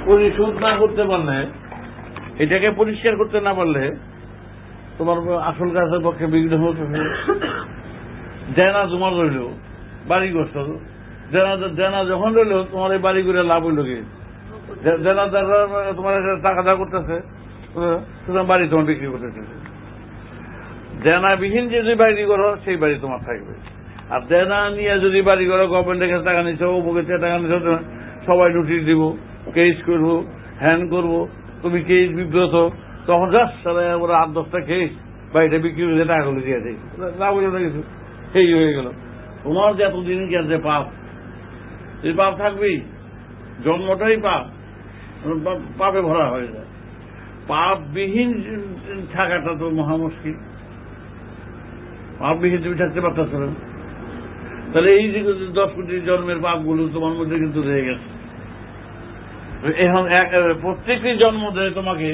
পরিশোধ না করতে পারলে, এটাকে পরিষ্কার করতে না পারলে তোমার আসল কাজের পক্ষে বিঘ্ন হতে দেনা তোমার রইল, বাড়ি করছ দেনা যখন রইল তোমার এই বাড়ি করে লাভ হইল কি? দেনা তোমার টাকা দেওয়া করতেছে, সুতরাং বাড়ি তোমার বিক্রি করতেছে। দেনাবিহীন যদি বাড়ি করো সেই বাড়ি তোমার থাকবে। আর দেনা নিয়ে যদি বাড়ি করো, গভর্নমেন্টের কাছে টাকা নিচ্ছ, অমুকের টাকা নিচ্ছ, সবাই নোটিশ দিব, কেস করবো, হ্যান করবো, তুমি কেস বিব্রত, তখন যাস ওরা 8-10টা কেস বাড়িটা বিক্রি করে টাকাগুলো দিয়ে দেয়, না বলে না কিছু, সেই হয়ে গেল। তোমার যে এতদিন যে পাপ, এই পাপ থাকবেই, জন্মটাই পাপ, পাপে ভরা হয়ে যায়। পাপবিহীন থাকাটা তো মহা মুশকিল। পাপবিহীন তুমি থাকতে পারতেছ না, তাহলে এই যে 10 কোটি জন্মের পাপগুলো তোমার মধ্যে কিন্তু রয়ে গেছে। এখন প্রত্যেকটি জন্ম দেয় তোমাকে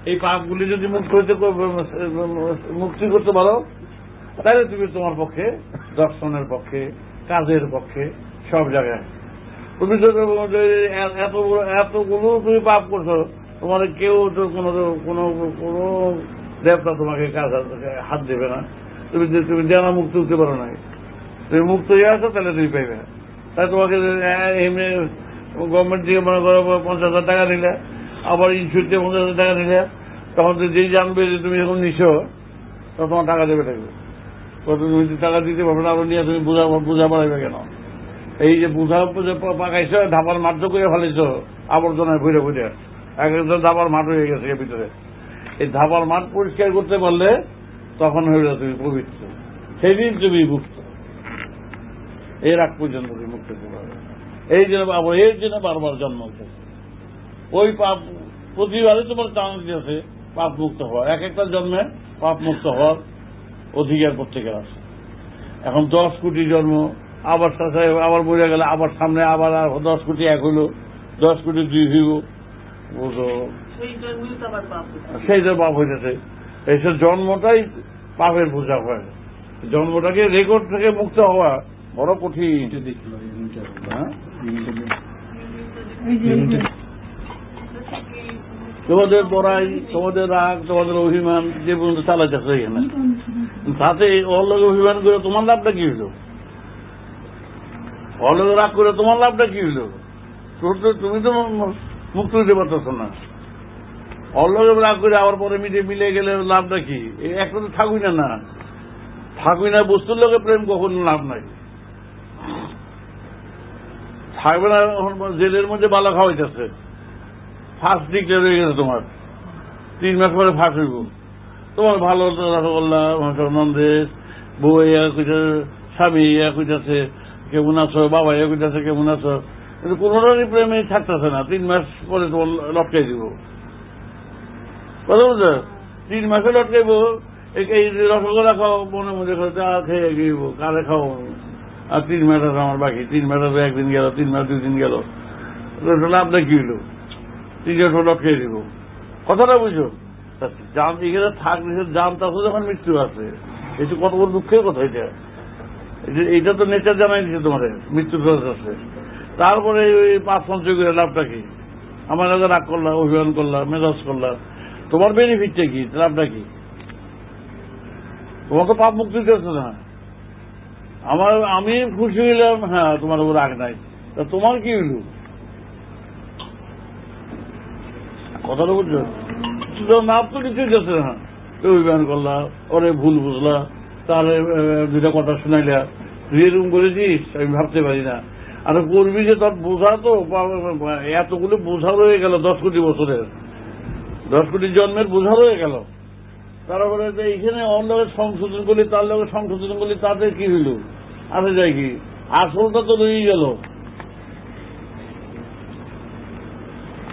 এই পাপগুলি যদি মুক্তি করতে পারো, তাহলে তুমি তোমার পক্ষে, দর্শনের পক্ষে, কাজের পক্ষে, সব জায়গায় তুমি এতগুলো তুমি পাপ করছো, তোমার কেউ তো কোনো দেবতা তোমাকে কাজ হাত দেবে না। তুমি দেনা মুক্ত হতে পারো না, তুমি মুক্ত হয়ে আসো, তাহলে তুমি পাইবে। তাই তোমাকে এমনি গভর্নমেন্ট থেকে মনে করো 50,000 টাকা নিলে, আবার ইনস্যুরেন্সে 50,000 টাকা নিলে, তখন তো যেই জানবে যে তুমি যখন নিছো তখন তোমার টাকা দেবে থাকবে। তুমি টাকা দিতে পারবে না, আবার নিয়ে তুমি বোঝা বাড়াইবে কেন? এই যে বোঝা পাকাইছ, ধাপার মাঠ করে ফেলেছ আবর্জনায় ঘুরে ঘুরে, একটা ধাপার মাঠ হয়ে গেছে এর ভিতরে। এই ধাপার মাঠ পরিষ্কার করতে পারলে তখন হইলে তুমি পবিত্র, সেদিন তুমি মুক্ত। এর আগ পর্যন্ত তুমি মুক্ত হতে পারবে। এই জন্য এর জন্য বারবার জন্ম হচ্ছে। ওই পাপ প্রতিবারে তোমার চান্স দিয়েছে পাপ মুক্ত হওয়ার, এক একটা জন্মে পাপ মুক্ত হওয়ার অধিকার প্রত্যেকের আছে। এখন 10 কোটি জন্ম, আবার সাথে আবার বোঝা গেলে আবার সামনে আবার 10 কোটি 1 হইল, 10 কোটি 2 হইব, সেইটা পাপ হইতেছে। এইসব জন্মটাই পাপের বোঝা হয়। জন্মটাকে রেকর্ড থেকে মুক্ত হওয়া বড় কঠিন। তোমাদের বড়াই, তোমাদের রাগ, তোমাদের অভিমান যে পর্যন্ত চালাইতেছে এখানে, তাতে ওর লোক অভিমান করে তোমার লাভটা কি হইল? ওর লোক রাগ করে তোমার লাভটা কি হইল? তুমি তো মুক্ত হইতে পারতেছ না। ওর লোক রাগ করে আবার পরে মিলে গেলে লাভটা কি? একটা তো থাকুই না, থাকুই না। বস্তুর লোকে প্রেম কখনো লাভ নাই, থাকবে না। জেলের মধ্যে বালা খাওয়াইতেছে, ফার্স্ট ডিক্লেয়ার হয়ে গেছে তোমার, 3 মাস পরে ফাঁস হইব। তোমার ভালো রসগোল্লা, নন্দেশ, বউ ইয়া কইতেছে, স্বামী ইয়া কইতেছে কেমন আছো, বাবা ইয়া কইতেছে কেমন আছো, কিন্তু কোনোটারই প্রেমে থাকতেছে না। 3 মাস পরে তোমার লটকাই দিব, কথা বুঝছো? 3 মাসে লটকাইব। এই রসগোল্লা খাও, মনে মধ্যে খেয়ে গিয়েব, কারে খাও, আর 3 মাস আছে আমার বাকি। 3 মাস আছে, 1 দিন গেল, 3 মাস 2 দিন গেল, লাভটা কি হইল? 3 মাস লটকাই দিব। কথাটা বুঝো? জান এখানে থাকলে জানতে আছে যখন মৃত্যু আছে, এটা কত বড় দুঃখের কথা। এটা তো নেচার জানাই দিচ্ছে তোমার, মৃত্যু আছে। তারপরে ওই 5 সঞ্চয় করে লাভটা কি? আমার কাছে রাগ করলা, অভিমান করলা, মেজাজ করলা, তোমার বেনিফিটটা কি? লাভটা কি? তোমার তো পাপ মুক্তি দিতেছে না। আমি খুশি হইলাম, হ্যাঁ তোমার উপর রাগ নাই, তা তোমার কি হইল? কথাটা বুঝছো? লাভ তো কিছুই যাচ্ছে না। অভিমান করলা, ওরে ভুল বুঝলা, তাহলে 2টা কথা শুনাইলা, তুই এরকম করেছিস আমি ভাবতে পারি না। আর করবি যে তোর বোঝা তো এতগুলো বোঝা রয়ে গেল 10 কোটি বছরের, 10 কোটি জন্মের বোঝা রয়ে গেল। তারপরে এইখানে অন্য সংশোধন করলি, তার লগে সংশোধন করলি, তাতে কি হইল? আসে যায় কি, আসলটা তো রয়েই গেল।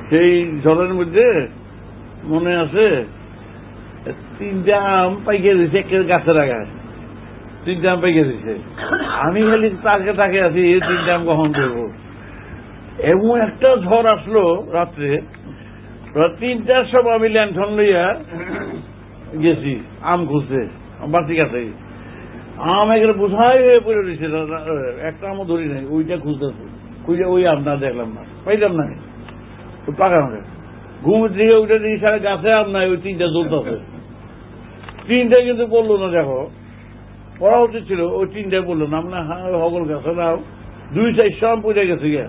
সেই জলের মধ্যে মনে আছে 3টা আম পাইকে দিয়েছে একের গাছের আগায়, 3টা আম পাইকে দিয়েছে। আমি খালি তাকে আছি এই 3টা আম কখন করবো। এমন একটা ঝড় আসলো রাত্রে, 3টার সব আমি ল্যান্ঠন লইয়া গেছি আম খুঁজতে, বাড়তি কাছে আম এখানে বোঝাই হয়ে পড়ে রয়েছে, একটা আমও ধরি নাই। ওইটা খুঁজতেছে, খুঁজে ওই আম না দেখলাম না, পাইলাম না। পাকা আমাকে ঘুম থেকে উঠে দিই সারা গাছে আম নাই, ওই 3টা জ্বলতেছে। 3টা কিন্তু বললো না, দেখো পড়া উচিত ছিল, ওই 3টায় বললো না। আমরা হ্যাঁ হগল গাছে নাও 2-400 আম পড়ে গেছে গিয়া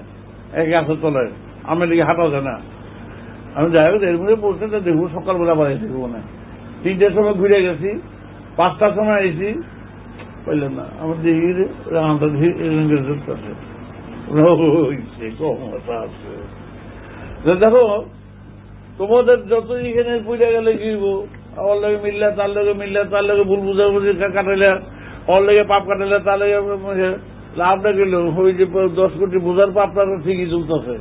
এক গাছের তলায়, আমার দিকে হাঁটা যায় না। আমি যাই হোক এর মধ্যে বলতে দেখবো সকালবেলা বাড়াই দেখবো না। 3টার সময় ঘুরে গেছি, 5টার সময় আইসি, পাইলাম না। আমার দেখি আমটা আছে দেখো। তোমাদের যত এখানে পূজা গেলে কিনব, আমার লগে মিললে তার লগে মিললে, তার লগে ভুল বুঝাবুঝি কাটাইলে, ওর লগে পাপ কাটাইলে, তার লগে লাভটা গেল। ওই যে 10 কোটি বোঝার পাপটা তো ঠিকই চলতেছে,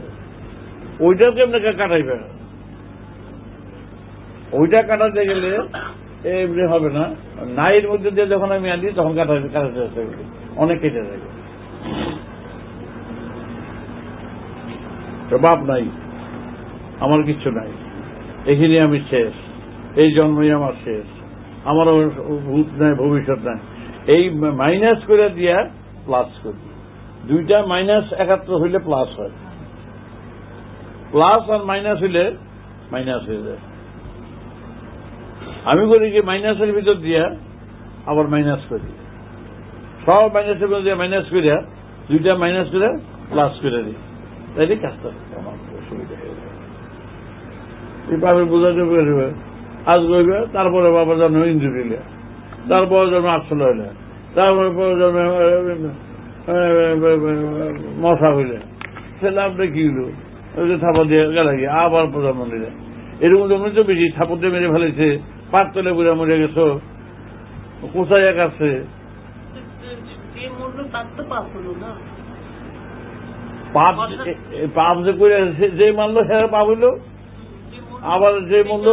ওইটাও কেমনে কাটাইবে? ওইটা কাটাতে গেলে এমনি হবে না। নাইয়ের মধ্যে দিয়ে যখন আমি আনি তখন কাটাতে অনেক কেটে যাবে। বাপ নাই, আমার কিচ্ছু নাই, এখানে আমি শেষ, এই জন্মই আমার শেষ, আমার ভূত নাই, ভবিষ্যৎ নাই। এই মাইনাস করে দিয়া প্লাস করি, 2টা -71 হইলে প্লাস হয়, প্লাস আর মাইনাস হইলে মাইনাস হয়ে যায়। আমি করি কি মাইনাসের ভিতর দিয়া আবার মাইনাস করি, সব মাইনাসের ভিতর দিয়ে মাইনাস করিয়া 2টা মাইনাস করে প্লাস করে দিই, তাইলে কাজটা আমার সুবিধা হয়ে যায়। এই পাপের বোঝাতে পারবে, আজ করবে, তারপরে বাবার জন্ম ইন্দ্র দিলে, তারপরে জন্ম 800 হইলে, তারপরে জন্ম মশা হইলে, সে লাভটা কি হইল? ওই যে থাপা দিয়ে গেলে গিয়ে আবার প্রজন্ম নিলে। এরকম জন্ম তো বেশি, থাপড় দিয়ে মেরে ফেলেছে, পাক তলে বুড়া মরে গেছ, কোথায় এক আছে। পাপ যে করে যে মানলো সে পাপ হইল, আবার যে মূল্য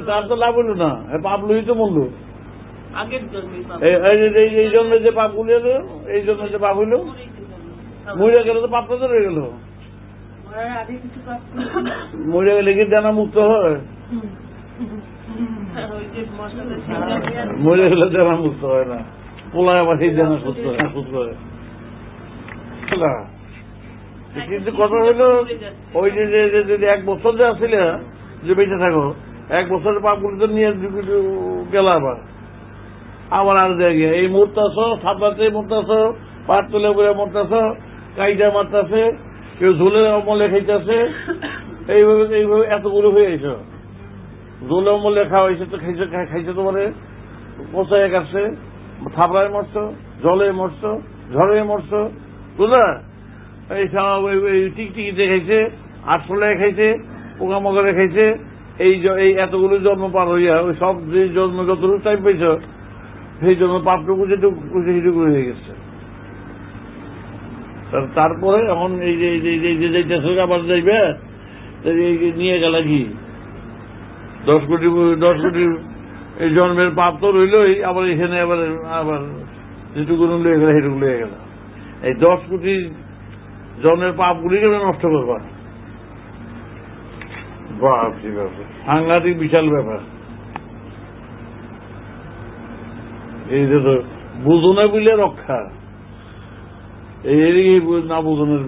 তার তো লাভ হইল না, পাপ লই তো মূল্য। এই জন্য যে পাপ গুলি এলো, এই জন্য যে পাপ হইল, মরে গেলে তো পাপটা তো রয়ে গেল। মরে গেলে কি জানা মুক্ত হয়? মরে গেলে জানা মুক্ত হয় না, পোলায় আবার সেই জানা সুস্থ হয়। কিন্তু কথা হইল ওই যে যদি 1 বছর যে আসলে যে বেঁচে থাকো, 1 বছরের পাপগুলি তো নিয়ে গেল, আবার আর জায়গায় এই মরতেছ, ছাপাতে মরতেছ, পাট তুলে বলে মরতেছ, কাইটা মারতেছে, কেউ ঝোলের অমলে খাইতেছে, এইভাবে এইভাবে এতগুলো হয়ে গেছ। ঝোলে অমলে খাওয়া হয়েছে তো খাইছে তোমারে, পোষায় কাটছে, থাপড়ায় মরছ, জলে মরছ, ঝড়ে মরছ, বুঝলা? এই টিকটিকিতে খাইছে, 800 খাইছে, পোকামাকড়ে খাইছে, এই এতগুলো জন্ম পার হইয়া ওই সব যে জন্ম যতটুকু টাইম পেয়েছ, সেই জন্য পাপটুকু যেটুকু হয়ে গেছে। তারপরে এখন এই যে আবার যাইবে নিয়ে গেল কি 10 কোটি এই জন্মের পাপ তো রইলই, আবার এখানে আবার যেটুকু লয়ে গেল সেটুকু লয়ে গেল। এই 10 কোটি জন্মের পাপগুলি কেন নষ্ট করবা? বাপরে বাপ, সাংঘাতিক বিশাল ব্যাপার। এই যে তো বুঝনে বুঝলে রক্ষা, এই না বুঝনের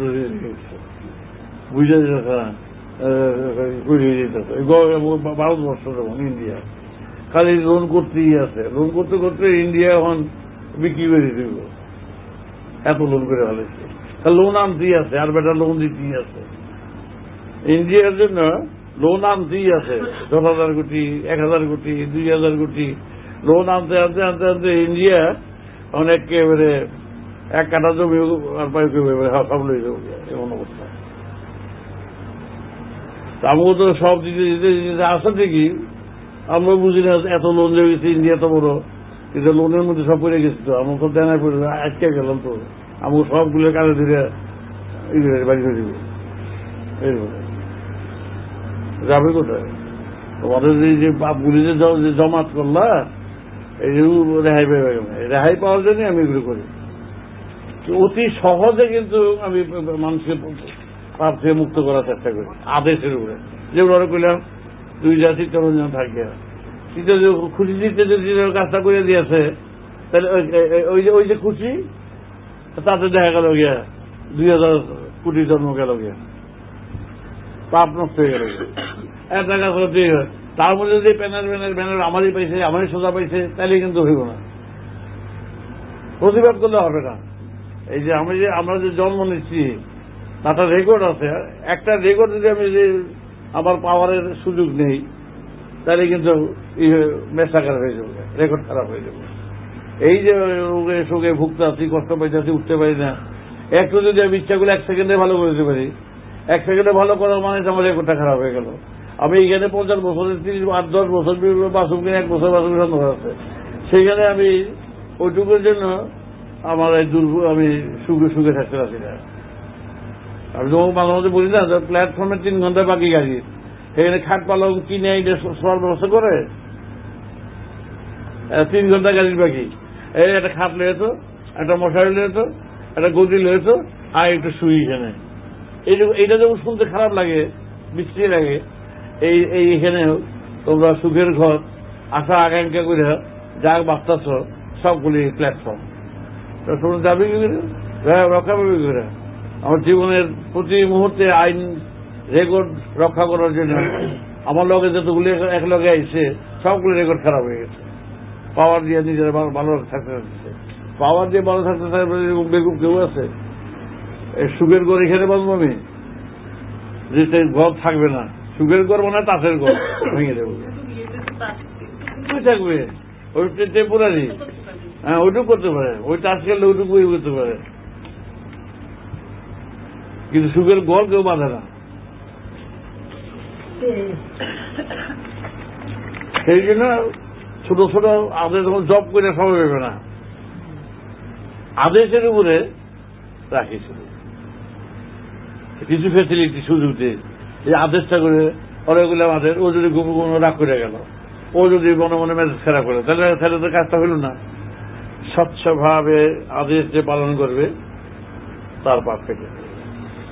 বুঝে ভারতবর্ষ যেমন ইন্ডিয়া খালি লোন করতেই আছে, লোন করতে করতে ইন্ডিয়া এখন বিক্রি করে দিব, এত লোন করে ফেলেছে, লোন আনতেই আছে, আর বেটা লোন দিতেই আছে। ইন্ডিয়ার জন্য লোন আনতেই আছে 10,000 কোটি, 1,000 কোটি, 2,000 কোটি লোন আনতে আনতে আনতে আনতে ইন্ডিয়া অনেক একেবারে এক কাঠা জমি আর পাই সব লই যাবো, এমন অবস্থা। আমাকে তো সব দিতে দিতে দিতে আসা দেখি আমরা বুঝি না এত লোন হয়ে গেছে, ইন্ডিয়া এত বড়, কিন্তু লোনের মধ্যে সব পড়ে গেছে। তো আমাকে তো দেনায় পড়ে আজকে গেলাম, তো আমাকে সবগুলো কাজে ধরে বাড়ি করে দিবে। এইভাবে যাবে কোথায়? তোমাদের যে বাপগুলি যে জমাত করলা, এই যে রেহাই পেয়ে গেল, রেহাই পাওয়ার জন্য আমি এগুলো করি। অতি সহজে কিন্তু আমি মানুষকে পাপ থেকে মুক্ত করার চেষ্টা করি আদেশের উপরে। যেগুলো আরো কইলাম 2 জাতি তরুণ থাকে, কিন্তু খুশি দিতে যদি কাজটা করে দিয়েছে, তাহলে ওই যে খুশি, তাতে দেখা গেল গিয়া 2000 কোটি জন্ম গেল গিয়া, পাপ নষ্ট হয়ে গেল। একটা কাজ করতে তার মধ্যে যদি ব্যানার আমারই পাইছে, আমারই সোজা পাইছে, তাহলে কিন্তু হইব না, প্রতিবাদ করলে হবে না। এই যে আমরা যে জন্ম নিচ্ছি তাটা রেকর্ড আছে, একটা রেকর্ড যদি আমি যে আমার পাওয়ারের সুযোগ নেই, তাহলে কিন্তু মেসাকার হয়ে যাবে, রেকর্ড খারাপ হয়ে যাবে। এই যে রোগে শোকে ভুগতে আছি, কষ্ট পাইতেছি, উঠতে পারি না, একটু যদি আমি ইচ্ছা করলে 1 সেকেন্ডে ভালো করে দিতে পারি, 1 সেকেন্ডে ভালো করার মানে আমার রেকর্ডটা খারাপ হয়ে গেল। আমি এখানে 50 বছরের 8-10 বছর বাসুম কিনে 1 বছর বাসুম সন্দেহ আছে, সেইখানে আমি ওইটুকুর জন্য আমার এই আমি সুখে থাকতে পারছি না। আমি তো মাঝে মাঝে বলি না, প্ল্যাটফর্মে 3 ঘন্টা বাকি গাড়ি, সেখানে খাট পালং কিনে সবার ব্যবস্থা করে 3 ঘন্টা গাড়ির বাকি। এই একটা খাট লয়েছ, একটা মশারি লয়েছ, একটা গদি লয়েছ, আর একটু শুই এখানে। এইটা যখন শুনতে খারাপ লাগে, বৃষ্টি লাগে, এইখানে তোমরা সুখের ঘর আশা আকাঙ্ক্ষা করে যা বাঁচতেছ সবগুলি প্ল্যাটফর্ম, তোমরা যাবে কি করে, রক্ষা পাবে কি করে? আমার জীবনের প্রতি মুহূর্তে আইন রেকর্ড রক্ষা করার জন্য আমার লগে যতগুলি এক লগে আইছে সবগুলি রেকর্ড খারাপ হয়ে গেছে। পাওয়ার দিয়ে নিজের ভালো থাকতে থাকছে, পাওয়ার দিয়ে ভালো থাকতে থাকবে। বেগুম কেউ আছে সুখের ঘর এখানে বাঁচবো আমি, যে ঘর থাকবে না, সুখের ঘর মানে তাঁতের ঘর ভেঙে দেবো, থাকবে ওই টেম্পোরারি। হ্যাঁ, ওইটুকু করতে পারে, ওই টাচ খেললে ওইটুকু করতে পারে, কিন্তু সুখের ঘর কেউ বাঁধে না। সেই জন্য ছোট ছোট আদেশ জব করে সবাই ভেবে না, আদেশের উপরে রাখিছিল কিছু ফেসিলিটি সুযোগ দিয়ে, এই আদেশটা করে অনেকগুলো আদেশ, ও যদি কোনো রাগ করে গেল, ও যদি মনে মনে মেসেজ খারাপ করে, তাহলে তো কাজটা হইল না। স্বচ্ছভাবে আদেশ যে পালন করবে তার পাপ থেকে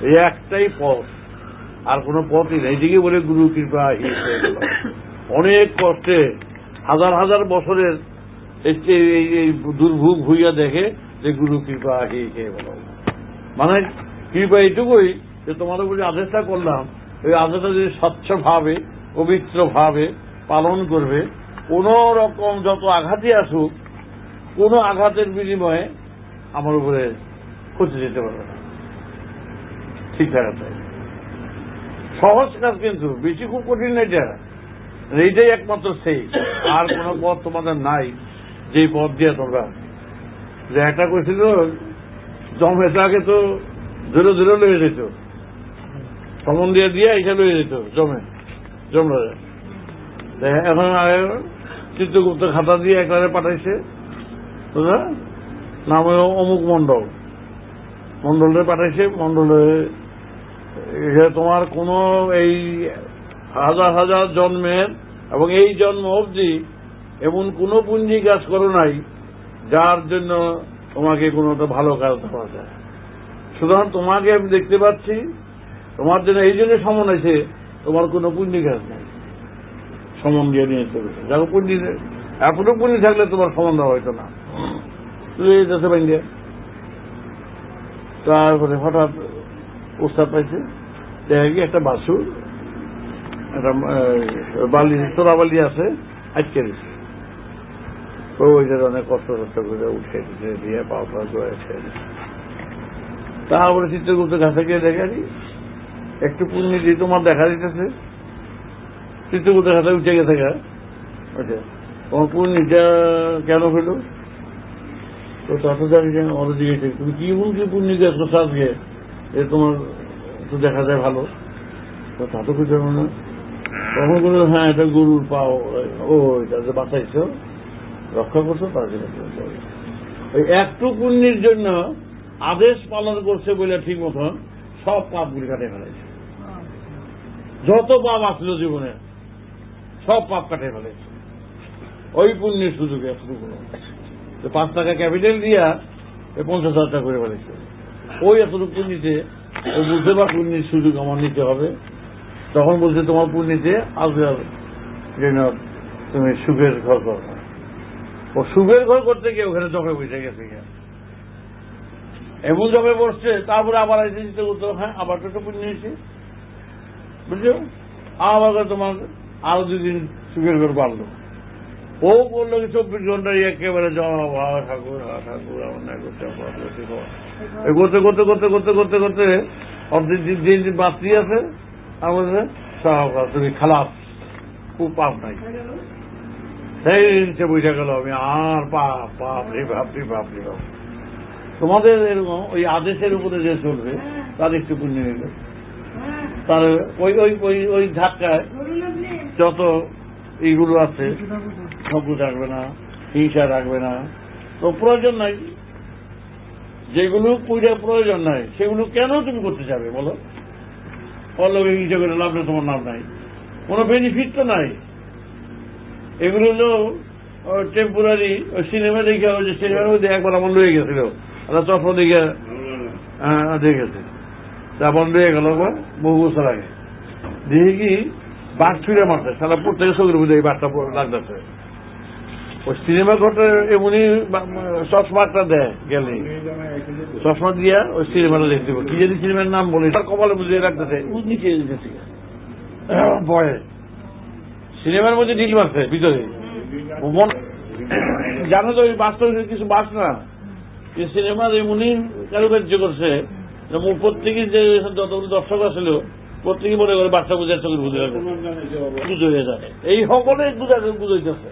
এই একটাই পথ, আর কোন পথই নেই। এদিকে বলে গুরু কৃপা অনেক কষ্টে হাজার হাজার বছরের এই দুর্ভোগ ভুইয়া দেখে যে গুরু কৃপা খেয়ে বলো, মানে কৃপা এইটুকুই যে তোমাদের উপর যে আদেশটা করলাম, ওই আদেশটা যদি স্বচ্ছভাবে পবিত্রভাবে পালন করবে, কোন রকম যত আঘাতই আসুক, কোন আঘাতের বিনিময়ে আমার উপরে ক্ষতি যেতে পারবে না, ঠিক আছে। সহজ কাজ, কিন্তু বেশি খুব কঠিন না। এইটাই একমাত্র সেই, আর কোন পথ তোমাদের নাই যে পথ দিয়ে তোমরা, যে একটা করেছিল জমেটাকে তো ধরে ধরে লয়ে যেত, সমন দিয়ে দিয়ে এটা লয়ে যেত জমরা। এখন চিত্রগুপ্ত খাতা দিয়ে একবারে পাঠাইছে, বুঝলা, নাম অমুক মন্ডলে পাঠাইছে। মন্ডলে তোমার কোন এই হাজার হাজার জন্মের এবং এই জন্ম অবধি এমন কোন পুঞ্জি কাজ করো নাই যার জন্য তোমাকে কোনো ভালো কাজ পাওয়া যায়। সুতরাং তোমাকে আমি দেখতে পাচ্ছি, তোমার জন্য এই জন্য সমন আছে, তোমার কোনো পুঞ্জি কাজ নেই, সমন দিয়ে নিয়ে চলে। দেখো পুঞ্জি এখনো পুঞ্জি থাকলে তোমার সমন দেওয়া হইতো না, যেতে পারি। তারপরে হঠাৎ প্রস্তাব পাইছে, দেখা গিয়ে একটা বাসুর, একটা বালি তোরা বালি আছে, আটকে দিচ্ছে। ওইটা অনেক কষ্ট করে উঠে দিয়ে পাওয়া করে তারপরে চিত্রগুপ্ত কাছে গিয়ে দেখে একটু পুণ্যি দিয়ে তোমার দেখা দিতেছে। চিত্রগুপ্তের কাছে উঠে গেছে, 我不，你这干了回头。তো তত জানি যে ওরা জিজ্ঞেস তুমি কি পুণ্য কাজ করছো আজকে এ তোমার তো দেখা যায় ভালো, তো তা তো কিছু না। তখন বললো হ্যাঁ এটা গরুর পাও, ও এটা যে বাঁচাইছো রক্ষা করছো তার জন্য ওই একটু পুণ্যের জন্য আদেশ পালন করছে বলে ঠিক মতন সব পাপগুলি কাটে ফেলেছে। যত পাপ আসলো জীবনে সব পাপ কাটে ফেলেছে ওই পুণ্যের সুযোগে। এতটুকু 5 টাকা ক্যাপিটাল দিয়া 50,000 টাকা করে ফেলেছে ওই এতটুকু পুণ্যিতে। ও বুঝতে পার পুণ্যের সুযোগ আমার নিতে হবে, তখন বলছে তোমার পুণ্যিতে আসবে যেন তুমি সুখের ঘর করো। ও সুখের ঘর করতে গিয়ে ওখানে জমে বসে গেছে, এমন জমে বসছে। তারপরে আবার এসে চিন্তা করতে হ্যাঁ আবার তো পুণ্য হয়েছে বুঝছো, আবার তোমার আরো 2 দিন সুখের ঘর বাড়লো। ও বললো 24 ঘন্টায় একেবারে জমা ঠাকুর অন্যায় করতে করতে করতে করতে করতে করতে করতে অর্ধেক যে বাঁচি আছে আমাদের তুমি খালাস, খুব পাপ নাই। সেই সে বুঝে গেল আমি আর পাপ পাপ রে বাপ রে বাপ রে বাপ। তোমাদের এরকম ওই আদেশের উপরে যে চলবে তার একটু পুণ্য নিল, তার ওই ওই ওই ওই ধাক্কায় যত এইগুলো আছে সবু রাখবে না, হিংসা রাখবে না, তো প্রয়োজন নাই। যেগুলো প্রয়োজন নাই সেগুলো কেন তুমি করতে যাবে বলো? অল্লকে হিংসা করে লাভ নেই, তোমার নাম নাই, কোনো বেনিফিট তো নাই। এগুলো হলো টেম্পোরারি। ওই সিনেমা দেখে ওই যে সিনেমার মধ্যে একবার আমার লয়ে গেছিল, চশমা দেখে দেখেছে, তারপর লয়ে গেল বহু বছর আগে। দেখি কি বাঘ ছুঁড়ে মারছে, সারা প্রত্যেকের চোখের মধ্যে এই বাঘটা লাগতেছে। ওই সিনেমা ঘটে এমনি চশমাটা দেয় গেলে চশমা দিয়া ওই সিনেমাটা দেখতে কি যদি সিনেমার নাম বলি তার কপালে বুঝিয়ে রাখতেছে নিচে ভয়ে সিনেমার মধ্যে ঢিল মারছে ভিতরে। জানো তো ওই বাস্তব কিছু বাস না, সিনেমার এমনি কারুকার্য করছে প্রত্যেকে যে যতগুলো দর্শক আসলে প্রত্যেকে মনে করে বাচ্চা বুঝার চোখের বুঝে রাখে বুঝ হয়ে যায়। এই সকলে বুঝাইতেছে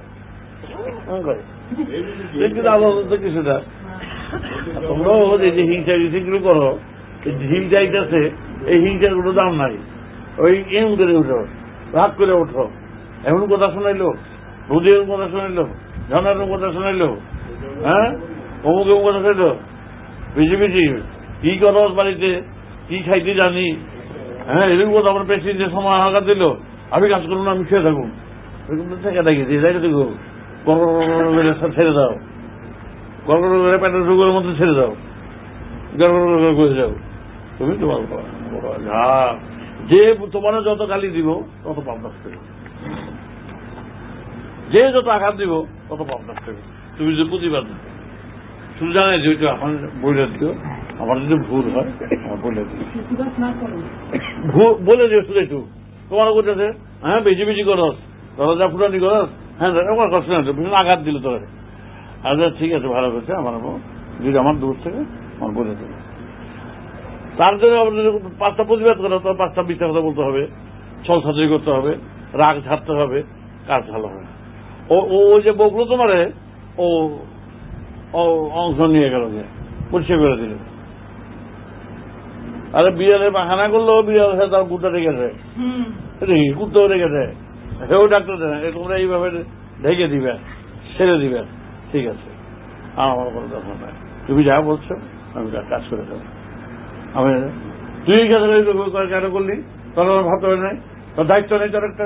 কিছুটা। তোমরাও এই যে হিংসা রিসিগুলো করো, হিংসা আইতেছে, এই হিংসার কোনো দাম নাই। ওই এম করে উঠো, রাগ করে ওঠো, এমন কথা শোনাইলো, বুঝের কথা শোনাইলো, ঝনার কথা শোনাইলো, হ্যাঁ অমুক এমন কথা শোনাইলো, বেশি বেশি কি করো বাড়িতে, কি খাইতে জানি, হ্যাঁ এরকম কথা আমার প্রেসিডেন্টের সময় আঘাত দিল, আমি কাজ করবো না, আমি খেয়ে থাকুন থেকে দেখেছি দেখো ছেড়ে দাও, গড়গড় করে পেটের রোগের মধ্যে ছেড়ে দাও, গড়গড় করে যাও তুমি তোমার যে তোমার যত গালি দিব তত পাপ রাখতে হবে, যে যত আঘাত দিব তত পাপ রাখতে হবে। তুমি যে প্রতিবাদ শুধু জানাই যে এখন বলে দিও, আমার যদি ভুল হয় বলে দিও, বলে দিও শুধু একটু তোমার বলতেছে হ্যাঁ বেশি বেশি করস, দরজা ফুটানি করস, হ্যাঁ আমার কষ্ট না আঘাত দিল তোর। আচ্ছা ঠিক আছে ভালো করছে, আমার যদি আমার দূর থেকে আমার বলে দেবে। তার জন্য আমাদের 5টা প্রতিবাদ করা, তো 5টা মিথ্যা কথা বলতে হবে, ছলছাত্রী করতে হবে, রাগ ঝাড়তে হবে, কাজ ভালো হবে। ও যে বকলো তোমারে, ও অংশ নিয়ে গেল, পরিষ্কার করে দিল। আরে বিড়ালে পাখানা করলো, বিড়াল তার কুত্তা রেখেছে, কুত্তাও রেখেছে, সেও ডাক্তার দেয় তোমরা এইভাবে ঢেকে দিবে, ছেড়ে দিবে, ঠিক আছে আমার কোনো দরকার নাই, তুমি যা বলছো আমি কাজ করে দেবো। আমি তুই কেন করলি, তোর আমার ভাবতে হবে নাই, তোর দায়িত্ব নেই তোর একটা,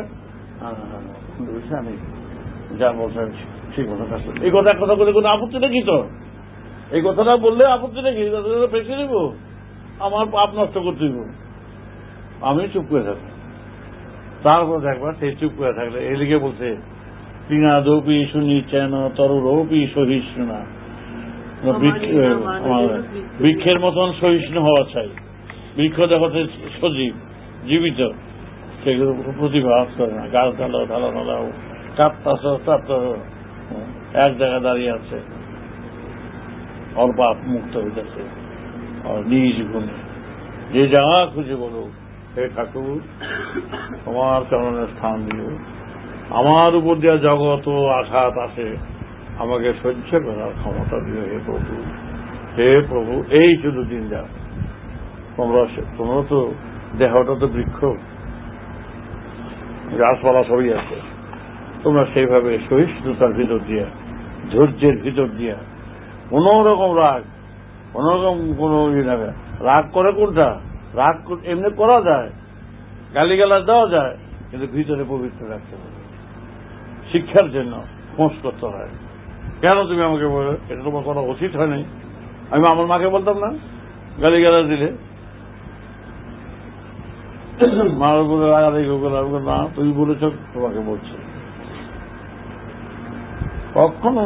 আমি যা বলছো ঠিক মতো কাজ করি। এই কথা বলে কোনো আপত্তি নাকি তোর? এই কথাটা বললে আপত্তি নাকি? পেছে দেব, আমার পাপ নষ্ট করতে দিব, আমি চুপ করে থাকবো। তারপর দেখবা সেই চুপ করে থাকলে এদিকে বলছে পিনাদপি শুনি চেন তরুরপি সহিষ্ণু না, বৃক্ষের মতন সহিষ্ণু হওয়া চাই। বৃক্ষ দেখো সজীব জীবিত, সেগুলো প্রতিভাব করে না, গাছ ঢালো ঢালো ঢালাও কাঁপতাছ এক জায়গায় দাঁড়িয়ে আছে, অল্প মুক্ত হইতেছে নিজ গুণে, যে যা খুঁজে বলো হে ঠাকুর তোমার চরণের স্থান দিও, আমার উপর দেওয়া জগৎ আঘাত আছে, আমাকে সহ্য করার ক্ষমতা দিও হে প্রভু এই শুধু দিন যা তোমরা তো দেহটা তো বৃক্ষ, গাছপালা সবই আছে, তোমরা সেইভাবে সহিষ্ণুতার ভিতর দিয়া, ধৈর্যের ভিতর দিয়া, কোন রকম রাগ, কোন রকম কোন রাগ করে কোনটা, রাগ এমনি করা যায়, গালিগালাজ দেওয়া যায়, কিন্তু ভিতরে পবিত্র রাখতে হবে। শিক্ষার জন্য খোঁজ করতে হয়। কেন তুমি আমাকে বলো এটা তোমার করা উচিত হয় নাই? আমি আমার মাকে বলতাম না গালিগালাজ দিলে, মার উপরে রাগারাগি করলাম না, তুমি বলেছ তোমাকে বলছো, কখনো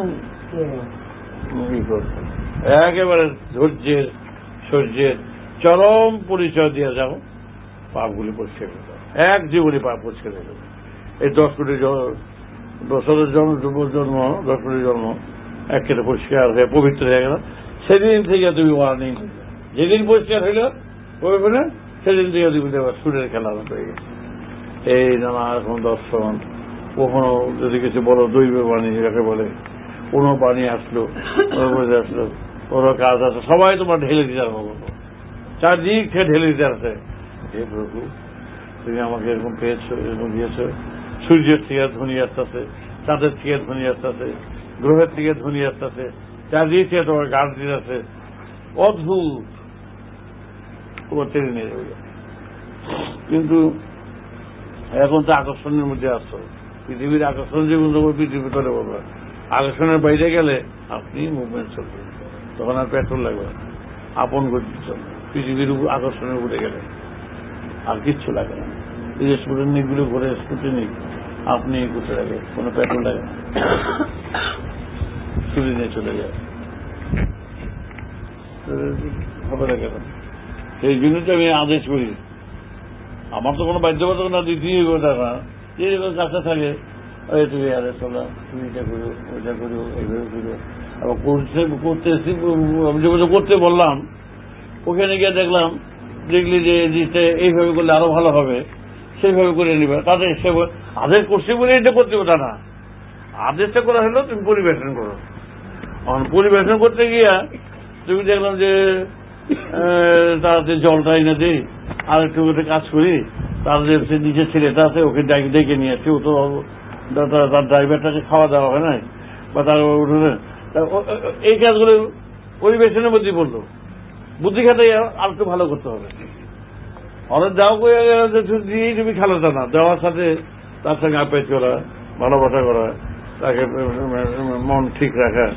একেবারে ধৈর্যের সহ্যের চরম পরিচয় দিয়ে যাও, পাপগুলি পরিষ্কার করে দাও, এক জীবনে পাপ পরিষ্কার হয়ে যাবে। এই 10 কোটি বছরের জন্ম 10 কোটি জন্ম একেবারে পরিষ্কার হয়ে পবিত্র হয়ে গেল। সেদিন থেকে তুমি ওয়ার্নিং, যেদিন পরিষ্কার হইল পবিত্র সেদিন থেকে তুমি সুরের খেলা হয়ে গেছে। এই নানা রকম দর্শন, কখনো যদি কিছু বড় দৈব বাণী যাকে বলে, কোনো বাণী আসলো, আসলো, কোনো কাজ আসলো, সবাই তোমার ঢেলে দিতে আরম্ভ করবো, চারদিক থেকে ঢেলে দিতে আসে। হে প্রভু তুমি আমাকে এরকম পেয়েছো, এরকম দিয়েছো, সূর্যের থেকে ধ্বনি আসতেছে, চাঁদের থেকে ধ্বনি আসতেছে, গ্রহের থেকে ধ্বনি আসতেছে, চারদিক থেকে তোমার গাছ দিয়ে আছে, অদ্ভুত তোমার টেনে নিয়ে যাবে। কিন্তু এখন তো আকর্ষণের মধ্যে আসছো, পৃথিবীর আকর্ষণ যেগুলো তোমার পৃথিবীর ভিতরে বলবে, আকর্ষণের বাইরে গেলে আপনি মুভমেন্ট চলবে, তখন আর পেট্রোল লাগবে, আপন গতি চলবে। পৃথিবীর আকর্ষণের উপরে গেলে আর কিচ্ছু লাগে না। এই যে স্পুটনিক গুলো ঘুরে, স্পুটনিক আপনি ঘুরতে লাগে, কোনো পেট্রোল লাগে না, ছুরি নিয়ে চলে যায়, হবে না কেন? সেই জন্য তো আমি আদেশ করি, আমার তো কোনো বাধ্যবাধকতা না, দ্বিতীয় কথা না, যে কাছে থাকে তুমি আদেশ করলাম, তুমি এটা করো, ওইটা করো, এইভাবে করো। আবার করতে বললাম, ওখানে গিয়ে দেখলি যে জিনিসটা এইভাবে করলে আরো ভালো হবে, সেইভাবে করে নিবে। তাদের সে আদেশ করছি বলে এটা করতে ওটা না, আদেশটা করা হলো তুমি পরিবেশন করো। পরিবেশন করতে গিয়া তুমি দেখলাম যে তাদের জলটা এনে দিই, আর একটু কাজ করি, তাদের নিচের ছেলেটা আছে ওকে ডেকে নিয়ে আসছি, ও তো তার ড্রাইভারটাকে খাওয়া দাওয়া হয় নাই, বা তার এই কাজগুলো পরিবেশনের মধ্যে বললো, বুদ্ধি খাতে আর একটু ভালো করতে হবে। অনেক যাও দিয়েই তুমি খেলাটা না, দেওয়ার সাথে তার সঙ্গে আপ্যায়ন করা, ভালোবাসা করা, তাকে মন ঠিক রাখা,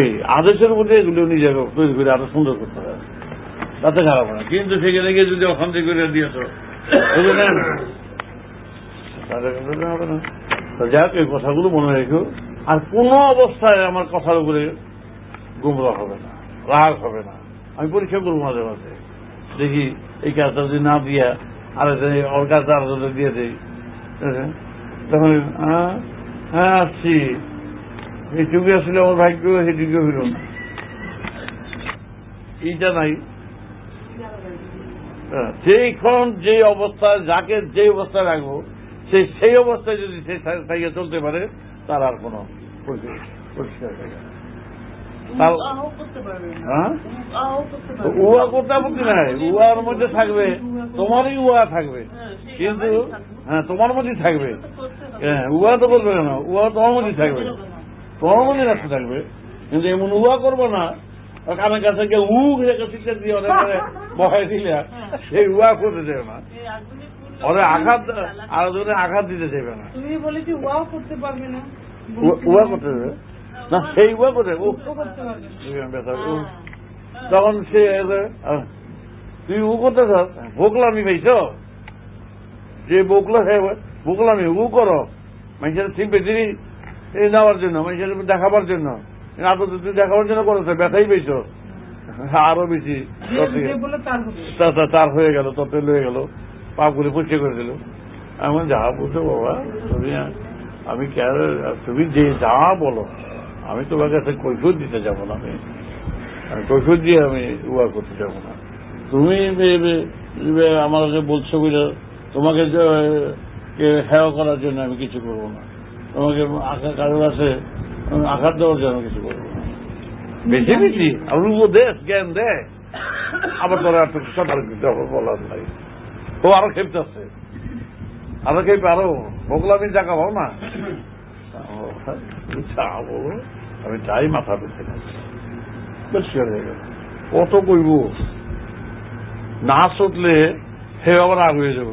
এই আদেশের মধ্যে এগুলো নিজেকে তৈরি করে আরো সুন্দর করতে হবে, তাতে খারাপ না। কিন্তু সেখানে গিয়ে যদি অশান্তি করে দিয়েছ হবে না। যাক, এই কথাগুলো মনে রেখো, আর কোনো অবস্থায় আমার কথার উপরে গুমরা হবে না, রাগ হবে না। আমি পরীক্ষা করবো মাঝে মাঝে, দেখি এই কাজটা যদি না দিয়া আর ওর কাজটা আর দিয়ে দেই, তখন হ্যাঁ আসছি, এইটুকু আসলে আমার ভাগ্য, সেইটুকু হইল না, এইটা নাই। সেইক্ষণ যে অবস্থায়, যাকে যে অবস্থায় রাখবো, সেই অবস্থায় যদি সে সাইকে চলতে পারে, তার আর কোন পরিষ্কার থাকে না। উহা করতে আপত্তি নাই, উহার মধ্যে থাকবে, তোমারই উহা থাকবে, কিন্তু হ্যাঁ তোমার মধ্যেই থাকবে। হ্যাঁ, উহা তো বলবে কেন, উহা তোমার মধ্যেই থাকবে, তোমার মধ্যেই রাখতে থাকবে, কিন্তু এমন উহা করবো না কানের কাছে গিয়ে শিক্ষা দিয়ে অনেক বহাই দিলে সেই উহা করতে দেবে না, ওদের আঘাত আর ওদের আঘাত দিতে দেবে না। তুমি বলেছি উহাও করতে পারবে না, উহা করতে দেবে না, সেই উহা করতে তখন সে তুই উ করতে চাস, বোকলামি পাইছ, যে বোকলামি উ করো মানুষের সিম্পেথি নেওয়ার জন্য, মানুষের দেখাবার জন্য, তুই দেখাবার জন্য করেছ, ব্যথাই পেয়েছ আরো বেশি, তার হয়ে গেল, তত লয়ে গেল, পাপগুলি পরিষ্কার করে দিল। এমন যা বলছো বাবা, আমি তুমি যে যা বলো, আমি তোমার কাছে কৈফিয়ত দিতে যাবো না, আমি কৈফিয়ত দিয়ে আমি উহা করতে যাবো না। তুমি আমার কাছে বলছো বুঝলে, তোমাকে হেয় করার জন্য আমি কিছু করবো না। তোমাকে কারোর কাছে আঘাত দেওয়ার জন্য কিছু করবো না। বেশি বেশি আর উপদেশ জ্ঞান দেয়, আবার তোরা একটু সতর্ক দিতে হবে বলার নাই। ও আরো খেপতেছে, আরো খেপে আরো বগলামি জায়গা পাও না। চাবো আমি চাই মাথা পেতে পরিষ্কার হয়ে গেল। কত কইব না চটলে হে আবার আগ হয়ে যাবো,